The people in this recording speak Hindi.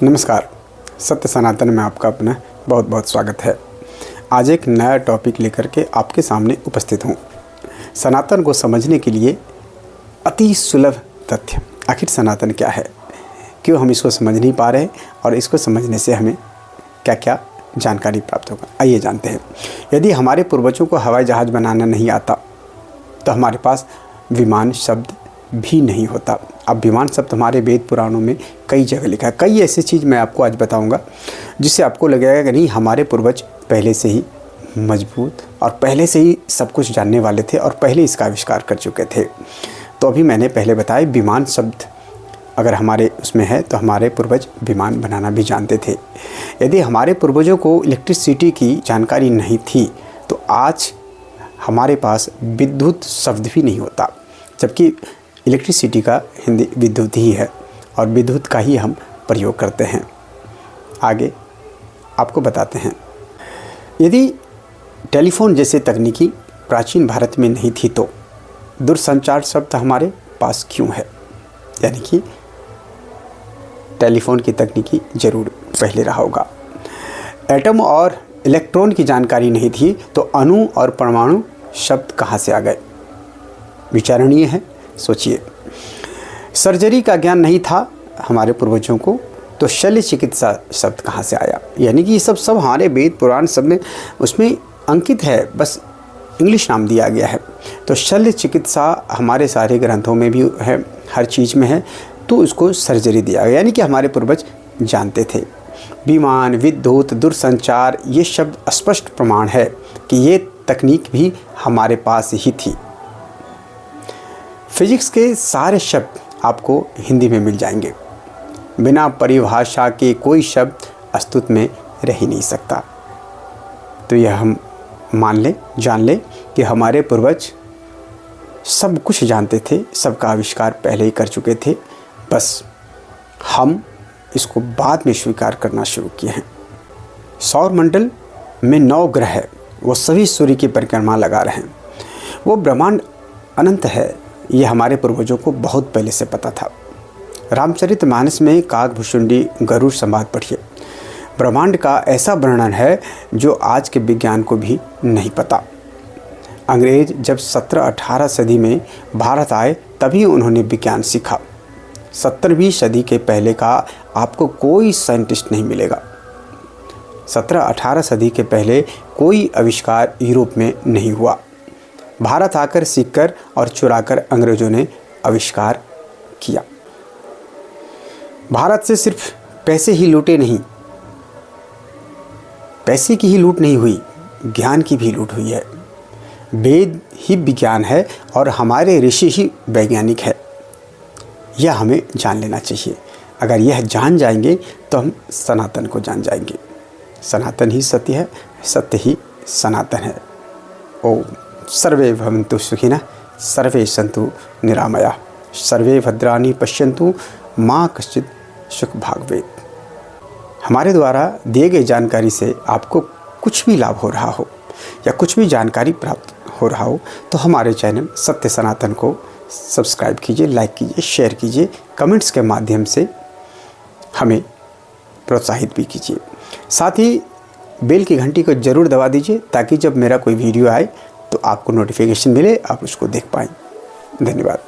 नमस्कार। सत्य सनातन में आपका अपना बहुत बहुत स्वागत है। आज एक नया टॉपिक लेकर के आपके सामने उपस्थित हूँ। सनातन को समझने के लिए अति सुलभ तथ्य, आखिर सनातन क्या है, क्यों हम इसको समझ नहीं पा रहे और इसको समझने से हमें क्या क्या जानकारी प्राप्त होगा, आइए जानते हैं। यदि हमारे पूर्वजों को हवाई जहाज़ बनाना नहीं आता तो हमारे पास विमान शब्द भी नहीं होता। अब विमान शब्द हमारे वेद पुराणों में कई जगह लिखा है। कई ऐसी चीज़ मैं आपको आज बताऊंगा जिससे आपको लगेगा कि नहीं, हमारे पूर्वज पहले से ही मजबूत और पहले से ही सब कुछ जानने वाले थे और पहले इसका आविष्कार कर चुके थे। तो अभी मैंने पहले बताया, विमान शब्द अगर हमारे उसमें है तो हमारे पूर्वज विमान बनाना भी जानते थे। यदि हमारे पूर्वजों को इलेक्ट्रिसिटी की जानकारी नहीं थी तो आज हमारे पास विद्युत शब्द भी नहीं होता, जबकि इलेक्ट्रिसिटी का हिंदी विद्युत ही है और विद्युत का ही हम प्रयोग करते हैं। आगे आपको बताते हैं, यदि टेलीफोन जैसे तकनीकी प्राचीन भारत में नहीं थी तो दूरसंचार शब्द हमारे पास क्यों है। यानी कि टेलीफोन की तकनीकी जरूर पहले रहा होगा। एटम और इलेक्ट्रॉन की जानकारी नहीं थी तो अणु और परमाणु शब्द कहाँ से आ गए, विचारणीय है, सोचिए। सर्जरी का ज्ञान नहीं था हमारे पूर्वजों को तो शल्य चिकित्सा शब्द कहाँ से आया। यानी कि ये सब हमारे वेद पुराण सब में उसमें अंकित है, बस इंग्लिश नाम दिया गया है। तो शल्य चिकित्सा हमारे सारे ग्रंथों में भी है, हर चीज़ में है, तो उसको सर्जरी दिया गया। यानी कि हमारे पूर्वज जानते थे। विमान, विद्युत, दूरसंचार, ये शब्द स्पष्ट प्रमाण है कि ये तकनीक भी हमारे पास ही थी। फिजिक्स के सारे शब्द आपको हिंदी में मिल जाएंगे। बिना परिभाषा के कोई शब्द अस्तित्व में रह ही नहीं सकता। तो यह हम मान लें, जान लें कि हमारे पूर्वज सब कुछ जानते थे, सबका आविष्कार पहले ही कर चुके थे, बस हम इसको बाद में स्वीकार करना शुरू किए हैं। सौरमंडल में 9 ग्रह है, वो सभी सूर्य की परिक्रमा लगा रहे हैं। वो ब्रह्मांड अनंत है, ये हमारे पूर्वजों को बहुत पहले से पता था। रामचरितमानस में काकभुशुंडी गरुड़ संवाद पढ़िए। ब्रह्मांड का ऐसा वर्णन है जो आज के विज्ञान को भी नहीं पता। अंग्रेज जब 17-18 सदी में भारत आए तभी उन्होंने विज्ञान सीखा। 17वीं सदी के पहले का आपको कोई साइंटिस्ट नहीं मिलेगा। 17-18 सदी के पहले कोई आविष्कार यूरोप में नहीं हुआ। भारत आकर सीखकर और चुराकर अंग्रेजों ने आविष्कार किया। भारत से सिर्फ पैसे ही लूटे नहीं, पैसे की ही लूट नहीं हुई, ज्ञान की भी लूट हुई है। वेद ही विज्ञान है और हमारे ऋषि ही वैज्ञानिक है, यह हमें जान लेना चाहिए। अगर यह जान जाएंगे तो हम सनातन को जान जाएंगे। सनातन ही सत्य है, सत्य ही सनातन है। ओम सर्वे भवन्तु सुखिनः, सर्वे सन्तु निरामया, सर्वे भद्राणि पश्यन्तु माँ कश्चित् सुख भाग भवेत्। हमारे द्वारा दिए गए जानकारी से आपको कुछ भी लाभ हो रहा हो या कुछ भी जानकारी प्राप्त हो रहा हो तो हमारे चैनल सत्य सनातन को सब्सक्राइब कीजिए, लाइक कीजिए, शेयर कीजिए, कमेंट्स के माध्यम से हमें प्रोत्साहित भी कीजिए। साथ ही बेल की घंटी को ज़रूर दबा दीजिए ताकि जब मेरा कोई वीडियो आए तो आपको नोटिफिकेशन मिले, आप उसको देख पाएँ। धन्यवाद।